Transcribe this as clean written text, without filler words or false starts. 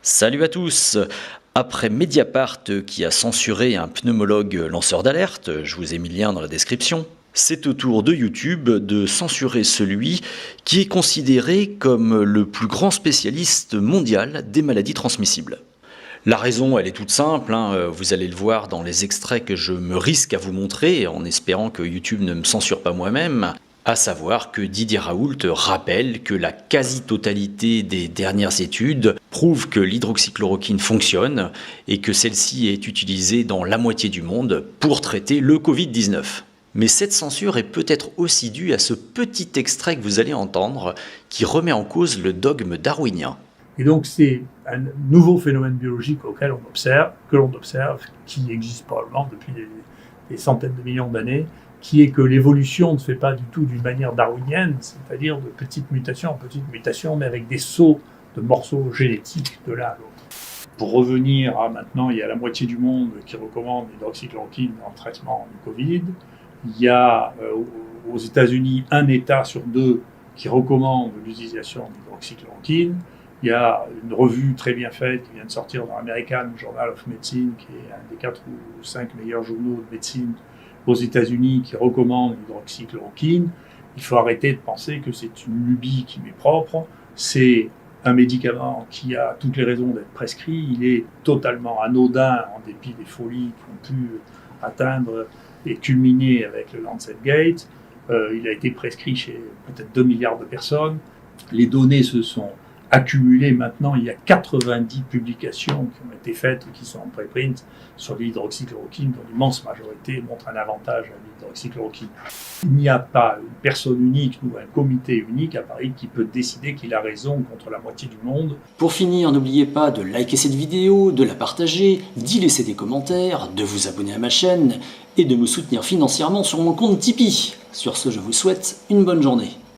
Salut à tous! Après Mediapart qui a censuré un pneumologue lanceur d'alerte, je vous ai mis le lien dans la description, c'est au tour de YouTube de censurer celui qui est considéré comme le plus grand spécialiste mondial des maladies transmissibles. La raison, elle est toute simple, vous allez le voir dans les extraits que je me risque à vous montrer, en espérant que YouTube ne me censure pas moi-même, à savoir que Didier Raoult rappelle que la quasi-totalité des dernières études prouvent que l'hydroxychloroquine fonctionne et que celle-ci est utilisée dans la moitié du monde pour traiter le Covid-19. Mais cette censure est peut-être aussi due à ce petit extrait que vous allez entendre qui remet en cause le dogme darwinien. Et donc c'est un nouveau phénomène biologique auquel que l'on observe, qui existe probablement depuis des centaines de millions d'années, qui est que l'évolution ne se fait pas du tout d'une manière darwinienne, c'est-à-dire de petite mutation en petite mutation, mais avec des sauts de morceaux génétiques de l'un à l'autre. Pour revenir à maintenant, il y a la moitié du monde qui recommande l'hydroxychloroquine dans le traitement du Covid. Il y a aux États-Unis un État sur deux qui recommande l'utilisation d'hydroxychloroquine. Il y a une revue très bien faite qui vient de sortir dans l'American Journal of Medicine, qui est un des 4 ou 5 meilleurs journaux de médecine aux États-Unis, qui recommande l'hydroxychloroquine. Il faut arrêter de penser que c'est une lubie qui m'est propre. C'est un médicament qui a toutes les raisons d'être prescrit. Il est totalement anodin en dépit des folies qui ont pu atteindre et culminer avec le Lancet Gate. Il a été prescrit chez peut-être 2 milliards de personnes. Les données se sont accumulées maintenant. Il y a 90 publications qui ont été faites, qui sont en préprint sur l'hydroxychloroquine, dont l'immense majorité montre un avantage à l'hydroxychloroquine. Il n'y a pas une personne unique ou un comité unique à Paris qui peut décider qu'il a raison contre la moitié du monde. Pour finir, n'oubliez pas de liker cette vidéo, de la partager, d'y laisser des commentaires, de vous abonner à ma chaîne et de me soutenir financièrement sur mon compte Tipeee. Sur ce, je vous souhaite une bonne journée.